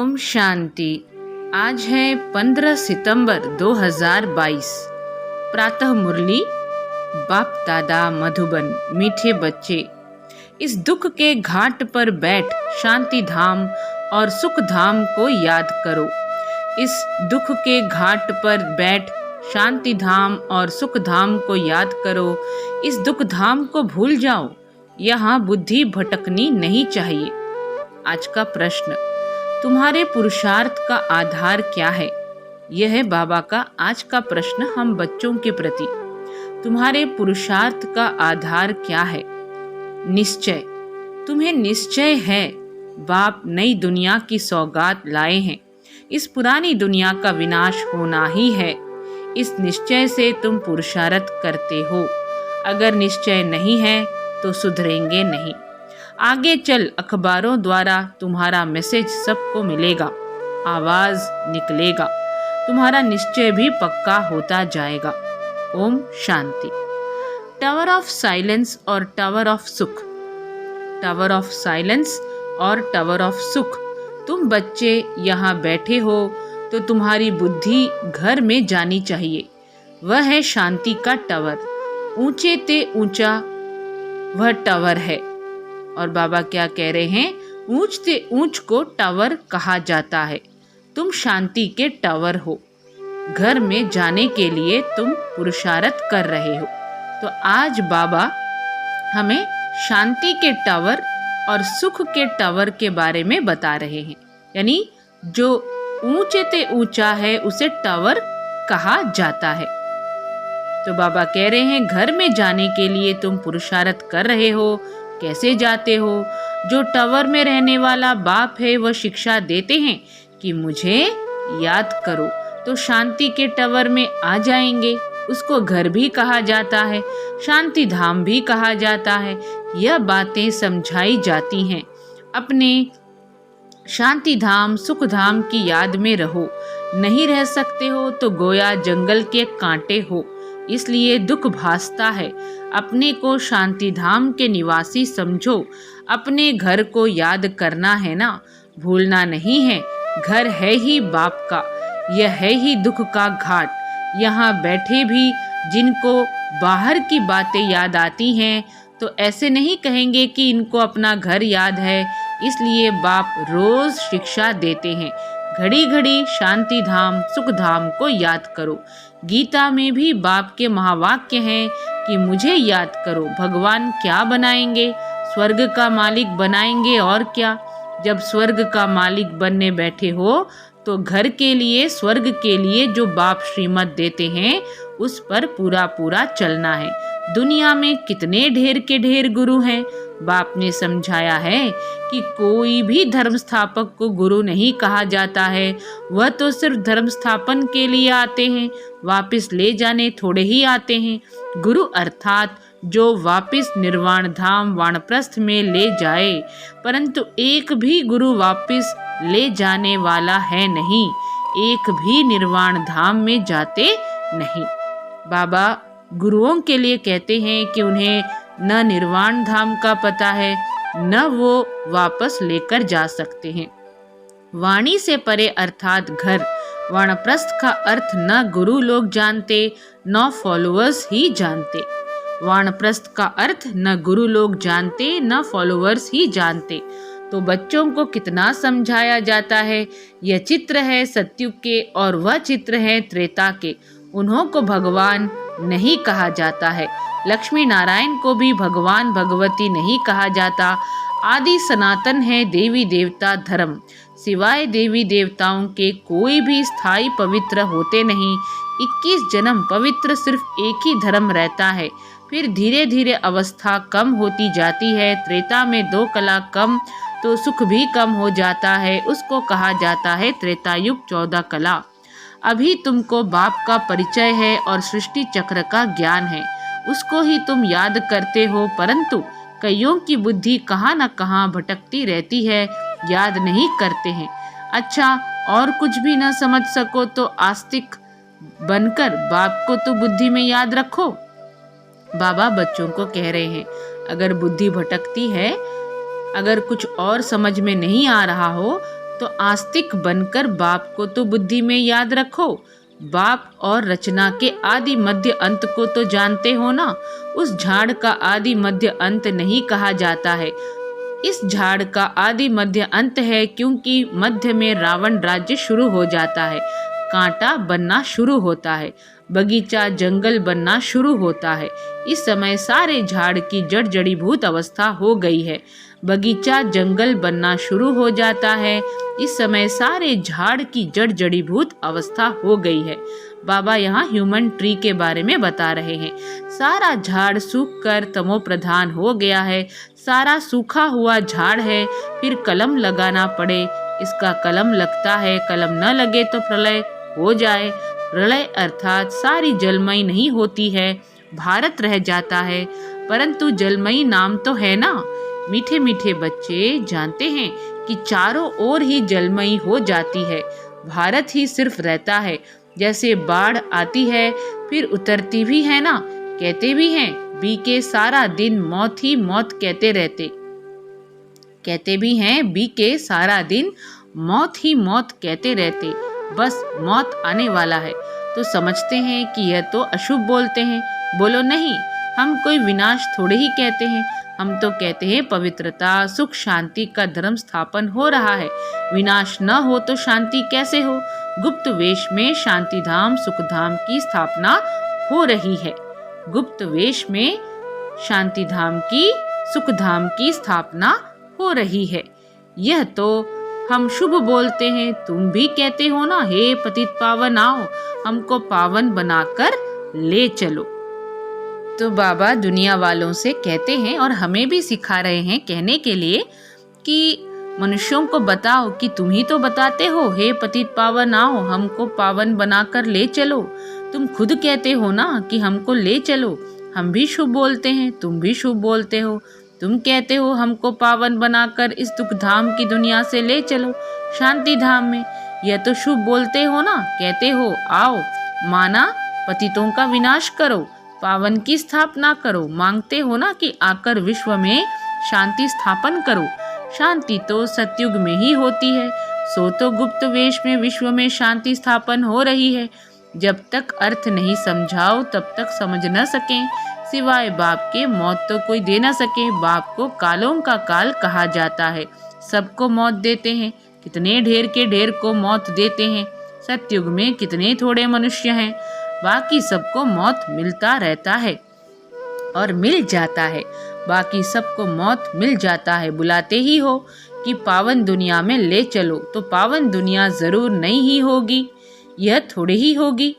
ओम शांति। आज है 15 सितंबर 2022। प्रातः मुरली। बाप दादा मधुबन। मीठे बच्चे, इस दुख के घाट पर बैठ शांति धाम और सुख धाम को याद करो। इस दुख के घाट पर बैठ शांति धाम और सुख धाम को याद करो। इस दुख धाम को भूल जाओ, यहाँ बुद्धि भटकनी नहीं चाहिए। आज का प्रश्न, तुम्हारे पुरुषार्थ का आधार क्या है? यह है बाबा का आज का प्रश्न हम बच्चों के प्रति। तुम्हारे पुरुषार्थ का आधार क्या है? निश्चय। तुम्हें निश्चय है बाप नई दुनिया की सौगात लाए हैं। इस पुरानी दुनिया का विनाश होना ही है। इस निश्चय से तुम पुरुषार्थ करते हो। अगर निश्चय नहीं है तो सुधरेंगे नहीं। आगे चल अखबारों द्वारा तुम्हारा मैसेज सबको मिलेगा, आवाज निकलेगा, तुम्हारा निश्चय भी पक्का होता जाएगा। Om Shanti. Tower of silence और टावर ऑफ सुख। टावर ऑफ साइलेंस और टावर ऑफ सुख। तुम बच्चे यहाँ बैठे हो तो तुम्हारी बुद्धि घर में जानी चाहिए। वह है शांति का टावर। ऊंचे ते ऊंचा वह टावर है। और बाबा क्या कह रहे हैं? ऊंच से ऊंच को टावर कहा जाता है। तुम शांति के टावर हो। घर में जाने के लिए तुम पुरुषार्थ कर रहे हो। तो आज बाबा हमें शांति के टावर और सुख के टावर के बारे में बता रहे हैं। यानी जो ऊंचे से ऊंचा है उसे टावर कहा जाता है। तो बाबा कह रहे हैं घर में जाने के लिए तुम पुरुषार्थ कर रहे हो। कैसे जाते हो? जो टावर में रहने वाला बाप है वह शिक्षा देते हैं कि मुझे याद करो, तो शांति के टावर में आ जाएंगे। उसको घर भी कहा जाता है, शांति धाम भी कहा जाता है। यह बातें समझाई जाती हैं। अपने शांति धाम सुख धाम की याद में रहो। नहीं रह सकते हो तो गोया जंगल के कांटे हो, इसलिए दुख भासता है। अपने को शांति धाम के निवासी समझो। अपने घर को याद करना है ना, भूलना नहीं है। घर है ही बाप का, यह है ही दुख का घाट। यहाँ बैठे भी जिनको बाहर की बातें याद आती हैं तो ऐसे नहीं कहेंगे कि इनको अपना घर याद है। इसलिए बाप रोज शिक्षा देते हैं, घड़ी घड़ी शांति धाम सुख धाम को याद करो। गीता में भी बाप के महावाक्य हैं कि मुझे याद करो। भगवान क्या बनाएंगे? स्वर्ग का मालिक बनाएंगे और क्या। जब स्वर्ग का मालिक बनने बैठे हो तो घर के लिए स्वर्ग के लिए जो बाप श्रीमत देते हैं उस पर पूरा पूरा चलना है। दुनिया में कितने ढेर के ढेर गुरु हैं। बाप ने समझाया है कि कोई भी धर्म स्थापक को गुरु नहीं कहा जाता है। वह तो सिर्फ धर्म स्थापन के लिए आते हैं, वापस ले जाने थोड़े ही आते हैं। गुरु अर्थात जो वापस निर्वाण धाम वानप्रस्थ में ले जाए, परंतु एक भी गुरु वापस ले जाने वाला है नहीं। एक भी निर्वाण धाम में जाते नहीं। बाबा गुरुओं के लिए कहते हैं कि उन्हें न निर्वाण धाम का पता है न वो वापस लेकर जा सकते हैं। वाणी से परे अर्थात घर वानप्रस्थ का अर्थ न गुरु लोग जानते न फॉलोअर्स ही जानते। वानप्रस्थ का अर्थ न गुरु लोग जानते न फॉलोअर्स ही जानते। तो बच्चों को कितना समझाया जाता है। यह चित्र है सत्युग के और वह चित्र है त्रेता के। उन्हों को भगवान नहीं कहा जाता है। लक्ष्मी नारायण को भी भगवान भगवती नहीं कहा जाता। आदि सनातन है देवी देवता धर्म। सिवाय देवी देवताओं के कोई भी स्थायी पवित्र होते नहीं। 21 जन्म पवित्र सिर्फ एक ही धर्म रहता है। फिर धीरे धीरे अवस्था कम होती जाती है। त्रेता में 2 कला कम तो सुख भी कम हो जाता है। उसको कहा जाता है त्रेतायुग 14 कला। अभी तुमको बाप का परिचय है और सृष्टि चक्र का ज्ञान है, उसको ही तुम याद करते हो। परंतु कईयों की बुद्धि कहाँ न कहाँ भटकती रहती है, याद नहीं करते हैं। अच्छा, और कुछ भी न समझ सको तो आस्तिक बनकर बाप को तो बुद्धि में याद रखो। बाबा बच्चों को कह रहे हैं, अगर बुद्धि भटकती है, अगर कुछ और समझ में नहीं आ रहा हो तो आस्तिक बनकर बाप को तो बुद्धि में याद रखो। बाप और रचना के आदि मध्य अंत को तो जानते हो ना। उस झाड़ का आदि मध्य अंत नहीं कहा जाता है। इस झाड़ का आदि मध्य अंत है, क्योंकि मध्य में रावण राज्य शुरू हो जाता है, कांटा बनना शुरू होता है, बगीचा जंगल बनना शुरू होता है। इस समय सारे झाड़ की जड़ जड़ीभूत अवस्था हो गई है, बगीचा जंगल बनना शुरू हो जाता है। इस समय सारे झाड़ की जड़ जड़ीभूत अवस्था हो गई है। बाबा यहाँ ह्यूमन ट्री के बारे में बता रहे हैं। सारा झाड़ सूख कर तमो प्रधान हो गया है, सारा सूखा हुआ झाड़ है, फिर कलम लगाना पड़े। इसका कलम लगता है, कलम न लगे तो प्रलय हो जाए। प्रलय अर्थात सारी जलमयी नहीं होती है, भारत रह जाता है, परंतु जलमयी नाम तो है ना। मीठे मीठे बच्चे जानते हैं कि चारों ओर ही जलमयी हो जाती है, भारत ही सिर्फ रहता है। जैसे बाढ़ आती है फिर उतरती भी है ना। कहते भी हैं बीके सारा दिन मौत ही मौत कहते रहते। कहते भी हैं बीके सारा दिन मौत ही मौत कहते रहते। बस मौत आने वाला है तो समझते हैं कि यह तो अशुभ बोलते हैं। बोलो नहीं, हम कोई विनाश थोड़े ही कहते हैं, हम तो कहते हैं पवित्रता सुख शांति का धर्म स्थापन हो रहा है। विनाश न हो तो शांति कैसे हो। गुप्त वेश में शांति धाम सुख धाम की स्थापना हो रही है। गुप्त वेश में शांति धाम की सुख धाम की स्थापना हो रही है। यह तो हम शुभ बोलते हैं। तुम भी कहते हो ना, हे पतित पावन आओ, हमको पावन बनाकर ले चलो। तो बाबा दुनिया वालों से कहते हैं और हमें भी सिखा रहे हैं कहने के लिए कि मनुष्यों को बताओ कि तुम ही तो बताते हो, हे पतित पावन आओ, हमको पावन बनाकर ले चलो। तुम खुद कहते हो ना कि हमको ले चलो। हम भी शुभ बोलते हैं, तुम भी शुभ बोलते हो। तुम कहते हो हमको पावन बनाकर इस दुख धाम की दुनिया से ले चलो शांति धाम में। यह तो शुभ बोलते हो ना। कहते हो आओ, माना पतितों का विनाश करो, पावन की स्थापना करो। मांगते हो ना कि आकर विश्व में शांति स्थापन करो। शांति तो सतयुग में ही होती है, सो तो गुप्त वेश में विश्व में शांति स्थापन हो रही है। जब तक अर्थ नहीं समझाओ तब तक समझ न सके, सिवाय बाप के मौत तो कोई दे न सके। बाप को कालों का काल कहा जाता है, सबको मौत देते हैं। कितने ढेर के ढेर को मौत देते हैं। सतयुग में कितने थोड़े मनुष्य हैं, बाकी सबको मौत मिलता रहता है और मिल जाता है। बाकी सबको मौत मिल जाता है। बुलाते ही हो कि पावन दुनिया में ले चलो, तो पावन दुनिया जरूर नहीं ही होगी, यह थोड़े ही होगी।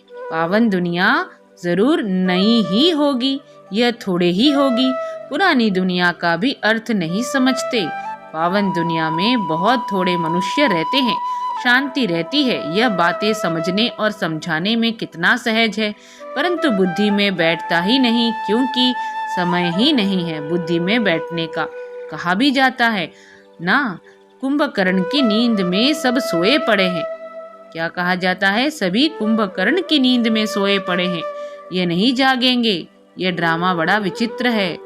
पावन दुनिया जरूर नई ही होगी, यह थोड़े ही होगी। पुरानी दुनिया का भी अर्थ नहीं समझते। पावन दुनिया में बहुत थोड़े मनुष्य रहते हैं, शांति रहती है। यह बातें समझने और समझाने में कितना सहज है, परंतु बुद्धि में बैठता ही नहीं, क्योंकि समय ही नहीं है बुद्धि में बैठने का। कहा भी जाता है ना, कुंभकर्ण की नींद में सब सोए पड़े हैं। क्या कहा जाता है? सभी कुंभकर्ण की नींद में सोए पड़े हैं, ये नहीं जागेंगे। यह ड्रामा बड़ा विचित्र है।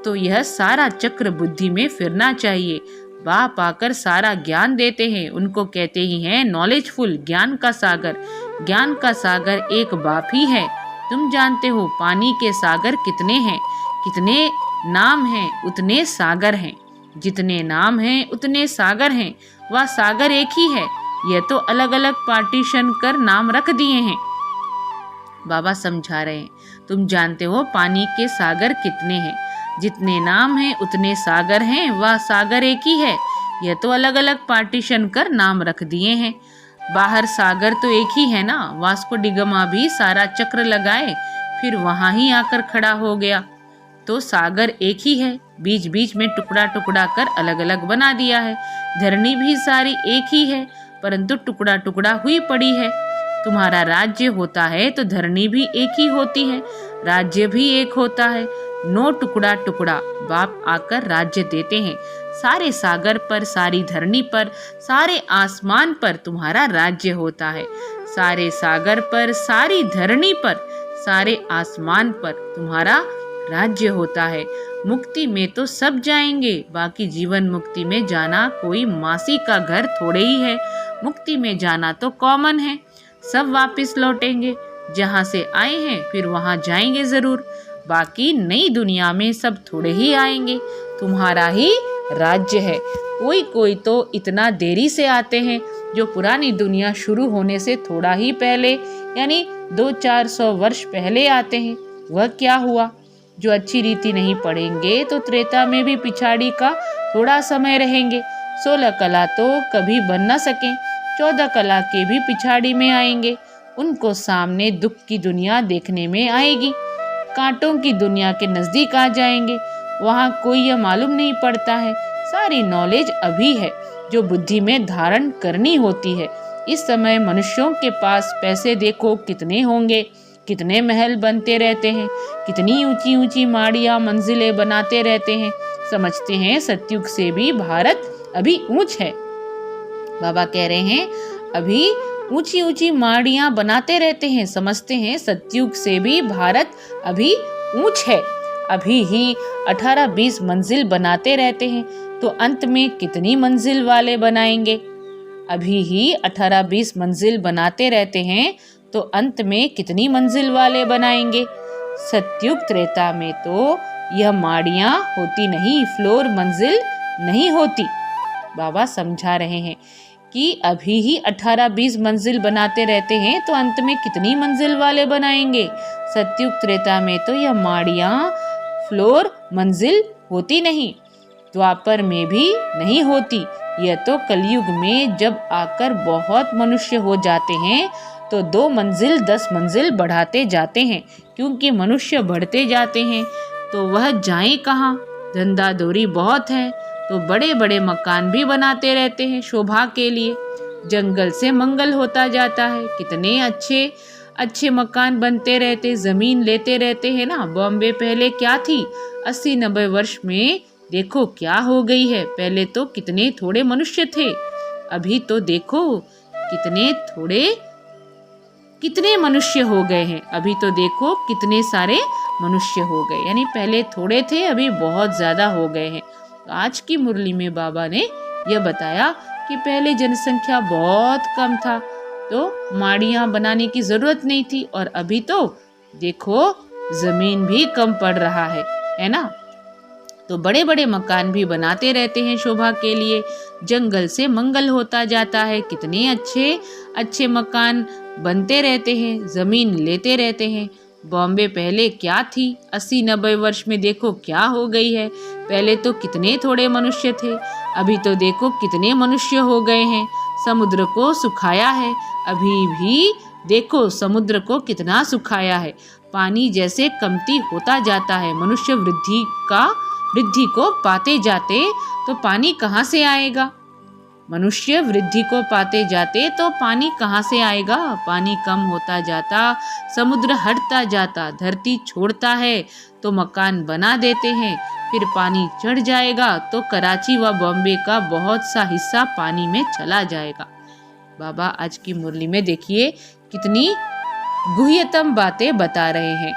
तो यह सारा चक्र बुद्धि में फिरना चाहिए। बाप आकर सारा ज्ञान देते हैं, उनको कहते ही हैं नॉलेजफुल, ज्ञान का सागर। ज्ञान का सागर एक बाप ही है। तुम जानते हो पानी के सागर कितने हैं, कितने नाम हैं उतने सागर हैं। जितने नाम हैं उतने सागर हैं, वह सागर एक ही है। यह तो अलग अलग पार्टीशन कर नाम रख दिए हैं। बाबा समझा रहे हैं, तुम जानते हो पानी के सागर कितने हैं, जितने नाम हैं उतने सागर हैं, वह सागर एक ही है। यह तो अलग अलग पार्टीशन कर नाम रख दिए हैं। बाहर सागर तो एक ही है ना। वास्को डिगामा भी सारा चक्र लगाए फिर वहां ही आकर खड़ा हो गया, तो सागर एक ही है। बीच बीच में टुकड़ा टुकड़ा कर अलग अलग बना दिया है। धरनी भी सारी एक ही है, परंतु टुकड़ा टुकड़ा हुई पड़ी है। तुम्हारा राज्य होता है तो धरनी भी एक ही होती है, राज्य भी एक होता है। नो टुकड़ा टुकड़ा। बाप आकर राज्य देते हैं। सारे सागर पर, सारी धरनी पर, सारे आसमान पर तुम्हारा राज्य होता है। सारे सागर पर, सारी धरनी पर, सारे आसमान पर तुम्हारा राज्य होता है। मुक्ति में तो सब जाएंगे, बाकी जीवन मुक्ति में जाना कोई मासी का घर थोड़े ही है। मुक्ति में जाना तो कॉमन है, सब वापस लौटेंगे, जहाँ से आए हैं फिर वहाँ जाएंगे जरूर। बाकी नई दुनिया में सब थोड़े ही आएंगे, तुम्हारा ही राज्य है। कोई कोई तो इतना देरी से आते हैं, जो पुरानी दुनिया शुरू होने से थोड़ा ही पहले, यानी 200-400 वर्ष पहले आते हैं। वह क्या हुआ? जो अच्छी रीति नहीं पढ़ेंगे तो त्रेता में भी पिछाड़ी का थोड़ा समय रहेंगे। 16 कला तो कभी बन न सके, 14 कला के भी पिछाड़ी में आएंगे। उनको सामने दुख की दुनिया देखने में आएगी, कांटों की दुनिया के नजदीक आ जाएंगे। वहाँ कोई यह मालूम नहीं पड़ता है, सारी नॉलेज अभी है जो बुद्धि में धारण करनी होती है। इस समय मनुष्यों के पास पैसे देखो कितने होंगे, कितने महल बनते रहते हैं, कितनी ऊंची ऊंची माड़ियाँ मंजिलें बनाते रहते हैं। समझते हैं सतयुग से भी भारत अभी ऊंच है। बाबा कह रहे हैं अभी ऊंची ऊंची माड़ियाँ बनाते रहते हैं, समझते हैं सतयुग से भी भारत अभी ऊंच है। अभी ही 18-20 मंजिल बनाते रहते हैं, तो अंत में कितनी मंजिल वाले बनाएंगे? अभी ही 18-20 मंजिल बनाते रहते हैं, तो अंत में कितनी मंजिल वाले बनाएंगे? सतयुग त्रेता में तो यह माड़ियाँ होती नहीं, फ्लोर मंजिल नहीं होती। बाबा समझा रहे हैं कि अभी ही 18-20 मंजिल बनाते रहते हैं, तो अंत में कितनी मंजिल वाले बनाएंगे? सतयुग त्रेता में तो यह माड़ियाँ फ्लोर मंजिल होती नहीं, द्वापर में भी नहीं होती। यह तो कलयुग में जब आकर बहुत मनुष्य हो जाते हैं तो 2 मंजिल 10 मंजिल बढ़ाते जाते हैं, क्योंकि मनुष्य बढ़ते जाते हैं तो वह जाए कहाँ? धंधा दौरी बहुत है, तो बड़े बड़े मकान भी बनाते रहते हैं शोभा के लिए। जंगल से मंगल होता जाता है, कितने अच्छे अच्छे मकान बनते रहते, जमीन लेते रहते हैं ना। बॉम्बे पहले क्या थी? 80-90 वर्ष में देखो क्या हो गई है। पहले तो कितने थोड़े मनुष्य थे, अभी तो देखो कितने मनुष्य हो गए हैं। अभी तो देखो कितने सारे मनुष्य हो गए, यानी पहले थोड़े थे अभी बहुत ज्यादा हो गए हैं। तो आज की मुरली में बाबा ने यह बताया कि पहले जनसंख्या बहुत कम था, तो माड़ियाँ बनाने की जरूरत नहीं थी, और अभी तो देखो जमीन भी कम पड़ रहा है ना। तो बड़े बड़े मकान भी बनाते रहते हैं शोभा के लिए। जंगल से मंगल होता जाता है, कितने अच्छे अच्छे मकान बनते रहते हैं, जमीन लेते रहते हैं। बॉम्बे पहले क्या थी? 80-90 वर्ष में देखो क्या हो गई है। पहले तो कितने थोड़े मनुष्य थे, अभी तो देखो कितने मनुष्य हो गए हैं। समुद्र को सुखाया है, अभी भी देखो समुद्र को कितना सुखाया है। पानी जैसे कमती होता जाता है, मनुष्य वृद्धि को पाते जाते तो पानी कहाँ से आएगा? मनुष्य वृद्धि को पाते जाते तो पानी कहाँ से आएगा? पानी कम होता जाता, समुद्र हटता जाता, धरती छोड़ता है तो मकान बना देते हैं। फिर पानी चढ़ जाएगा तो कराची व बॉम्बे का बहुत सा हिस्सा पानी में चला जाएगा। बाबा आज की मुरली में देखिए कितनी गुह्यतम बातें बता रहे हैं।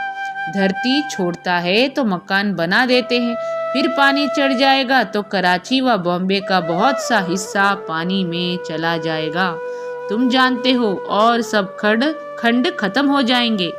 धरती छोड़ता है तो मकान बना देते हैं, फिर पानी चढ़ जाएगा तो कराची व बॉम्बे का बहुत सा हिस्सा पानी में चला जाएगा। तुम जानते हो और सब खंड खत्म हो जाएंगे।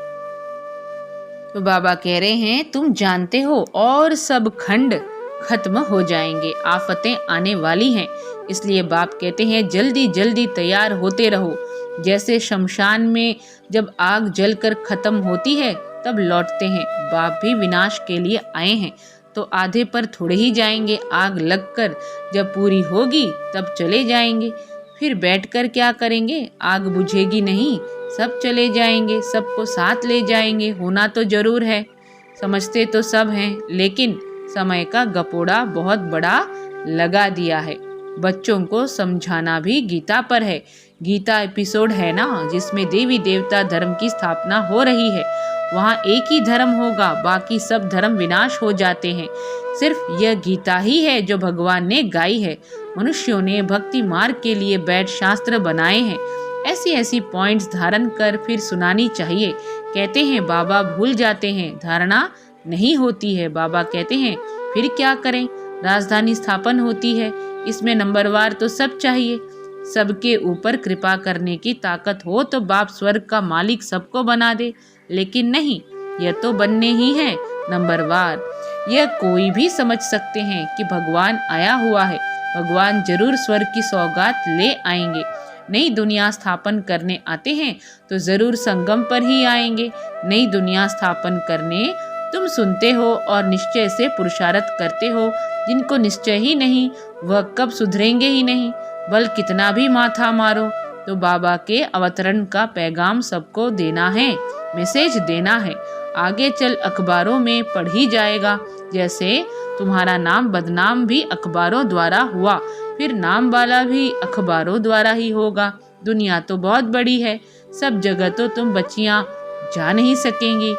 तो बाबा कह रहे हैं तुम जानते हो और सब खंड खत्म हो जाएंगे, आफतें आने वाली हैं। इसलिए बाप कहते हैं जल्दी जल्दी तैयार होते रहो। जैसे शमशान में जब आग जलकर खत्म होती है तब लौटते हैं, बाप भी विनाश के लिए आए हैं, तो आधे पर थोड़े ही जाएंगे। आग लगकर जब पूरी होगी तब चले जाएंगे। फिर बैठकर क्या करेंगे? आग बुझेगी नहीं, सब चले जाएंगे, सबको साथ ले जाएंगे। होना तो जरूर है, समझते तो सब हैं, लेकिन समय का गपोड़ा बहुत बड़ा लगा दिया है। बच्चों को समझाना भी गीता पर है। गीता एपिसोड है ना, जिसमें देवी देवता धर्म की स्थापना हो रही है। वहाँ एक ही धर्म होगा, बाकी सब धर्म विनाश हो जाते हैं। सिर्फ यह गीता ही है जो भगवान ने गाई है। मनुष्यों ने भक्ति मार्ग के लिए बैठ शास्त्र बनाए हैं। ऐसी ऐसी पॉइंट्स धारण कर फिर सुनानी चाहिए। कहते हैं बाबा भूल जाते हैं, धारणा नहीं होती है। बाबा कहते हैं फिर क्या करें, राजधानी स्थापन होती है, इसमें नंबरवार तो सब चाहिए। सबके ऊपर कृपा करने की ताकत हो तो बाप स्वर्ग का मालिक सबको बना दे, लेकिन नहीं, यह तो बनने ही है नंबरवार। यह कोई भी समझ सकते हैं कि भगवान आया हुआ है, भगवान जरूर स्वर्ग की सौगात ले आएंगे। नई दुनिया स्थापन करने आते हैं तो जरूर संगम पर ही आएंगे। नई दुनिया स्थापन करने तुम सुनते हो और निश्चय से पुरुषार्थ करते हो। जिनको निश्चय ही नहीं वह कब सुधरेंगे ही नहीं। बल कितना भी माथा मारो तो बाबा के अवतरण का पैगाम सबको देना है, मैसेज देना है। आगे चल अखबारों में पढ़ ही जाएगा। जैसे तुम्हारा नाम बदनाम भी अखबारों द्वारा हुआ, फिर नाम वाला भी अखबारों द्वारा ही होगा। दुनिया तो बहुत बड़ी है, सब जगह तो तुम बच्चियां जा नहीं सकेंगी।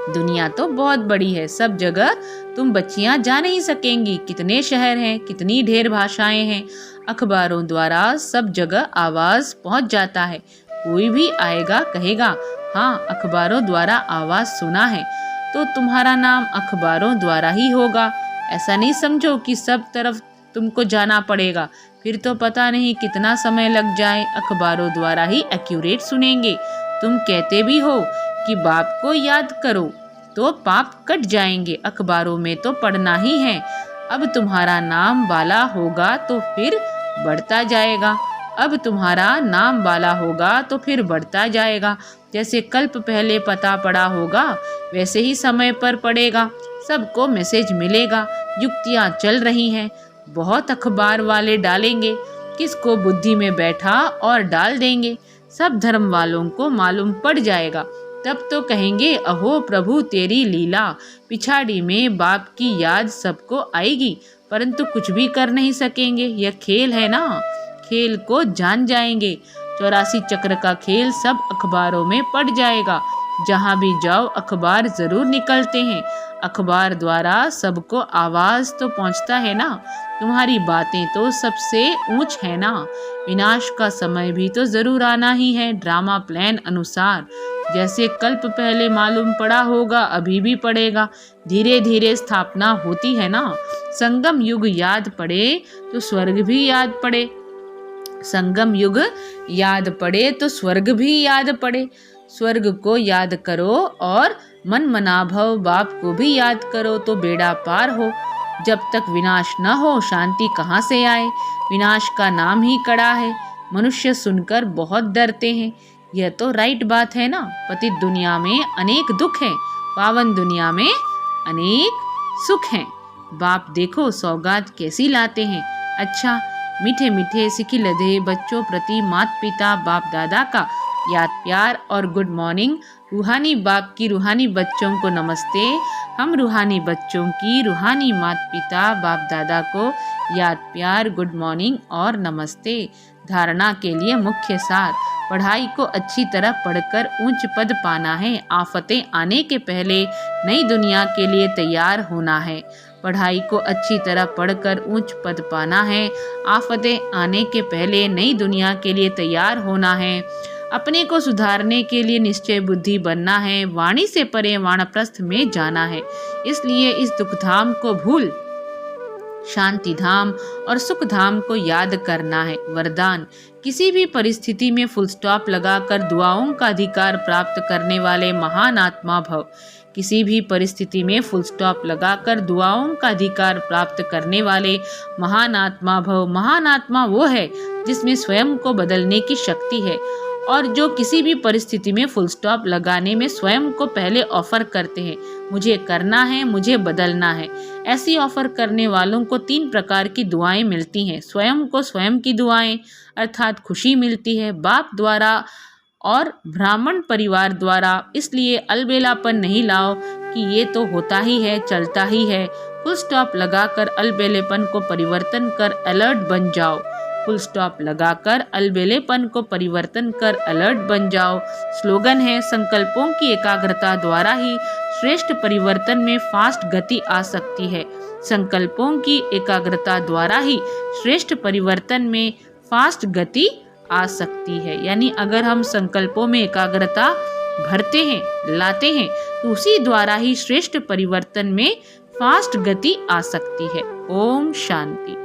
दुनिया तो बहुत बड़ी है, सब जगह तुम बच्चियां जा नहीं सकेंगी। कितने शहर हैं, कितनी ढेर भाषाएं हैं। अखबारों द्वारा सब जगह आवाज पहुंच जाता है। कोई भी आएगा कहेगा हाँ अखबारों द्वारा आवाज सुना है, तो तुम्हारा नाम अखबारों द्वारा ही होगा। ऐसा नहीं समझो कि सब तरफ तुमको जाना पड़ेगा, फिर तो पता नहीं कितना समय लग जाए। अखबारों द्वारा ही एक्यूरेट सुनेंगे। तुम कहते भी हो कि बाप को याद करो तो पाप कट जाएंगे, अखबारों में तो पढ़ना ही है। अब तुम्हारा नाम वाला होगा तो फिर बढ़ता जाएगा। अब तुम्हारा नाम वाला होगा तो फिर बढ़ता जाएगा। जैसे कल्प पहले पता पड़ा होगा वैसे ही समय पर पड़ेगा। सबको मैसेज मिलेगा। युक्तियाँ चल रही हैं, बहुत अखबार वाले डालेंगे, किसको बुद्धि में बैठा और डाल देंगे। सब धर्म वालों को मालूम पड़ जाएगा। तब तो कहेंगे अहो प्रभु तेरी लीला। पिछाड़ी में बाप की याद सबको आएगी, परंतु कुछ भी कर नहीं सकेंगे। यह खेल है ना, खेल को जान जाएंगे। 84 चक्र का खेल सब अखबारों में पड़ जाएगा। जहाँ भी जाओ अखबार जरूर निकलते हैं। अखबार द्वारा सबको आवाज तो पहुँचता है ना। तुम्हारी बातें तो सबसे ऊंच है ना। विनाश का समय भी तो जरूर आना ही है, ड्रामा प्लान अनुसार। जैसे कल्प पहले मालूम पड़ा होगा अभी भी पड़ेगा। धीरे धीरे स्थापना होती है ना। संगम युग याद पड़े तो स्वर्ग भी याद पड़े। संगम युग याद पड़े तो स्वर्ग भी याद पड़े। स्वर्ग को याद करो और मन मनाभव बाप को भी याद करो तो बेड़ा पार हो। जब तक विनाश न हो शांति कहाँ से आए। विनाश का नाम ही कड़ा है। मनुष्य सुनकर बहुत डरते हैं। यह तो राइट बात है ना। पतित दुनिया में अनेक दुख हैं, पावन दुनिया में अनेक सुख हैं। बाप देखो सौगात कैसी लाते हैं। अच्छा, मीठे मीठे सिखी लदे बच्चों प्रति माता पिता बाप दादा का याद प्यार और गुड मॉर्निंग। रूहानी बाप की रूहानी बच्चों को नमस्ते। हम रूहानी बच्चों की रूहानी माता पिता बाप दादा को याद प्यार गुड मॉर्निंग और नमस्ते। धारणा के लिए मुख्य सार, पढ़ाई को अच्छी तरह पढ़कर ऊंच पद पाना है। आफतें आने के पहले नई दुनिया के लिए तैयार होना है। पढ़ाई को अच्छी तरह पढ़कर ऊंच पद पाना है। आफतें आने के पहले नई दुनिया के लिए तैयार होना है। अपने को सुधारने के लिए निश्चय बुद्धि बनना है। वाणी से परे वानप्रस्थ में जाना है। इसलिए इस दुख धाम को भूल शांति धाम और सुख धाम को याद करना है। वरदान, किसी भी परिस्थिति में फुल स्टॉप लगाकर दुआओं का अधिकार प्राप्त करने वाले महान आत्मा भव। किसी भी परिस्थिति में फुल स्टॉप लगाकर दुआओं का अधिकार प्राप्त करने वाले महान आत्मा भव। महान आत्मा वो है जिसमें स्वयं को बदलने की शक्ति है और जो किसी भी परिस्थिति में फुल स्टॉप लगाने में स्वयं को पहले ऑफर करते हैं। मुझे करना है, मुझे बदलना है। ऐसी ऑफर करने वालों को 3 प्रकार की दुआएं मिलती हैं। स्वयं को स्वयं की दुआएं अर्थात खुशी मिलती है बाप द्वारा और ब्राह्मण परिवार द्वारा। इसलिए अलबेलापन नहीं लाओ कि ये तो होता ही है, चलता ही है। फुल स्टॉप लगाकर अलबेलेपन को परिवर्तन कर अलर्ट बन जाओ। फुल स्टॉप लगाकर अलबेलेपन को परिवर्तन कर अलर्ट बन जाओ। स्लोगन है, संकल्पों की एकाग्रता द्वारा ही श्रेष्ठ परिवर्तन में फास्ट गति आ सकती है। संकल्पों की एकाग्रता द्वारा ही श्रेष्ठ परिवर्तन में फास्ट गति आ सकती है। यानी अगर हम संकल्पों में एकाग्रता भरते हैं, लाते हैं, तो उसी द्वारा ही श्रेष्ठ परिवर्तन में फास्ट गति आ सकती है। ओम शांति।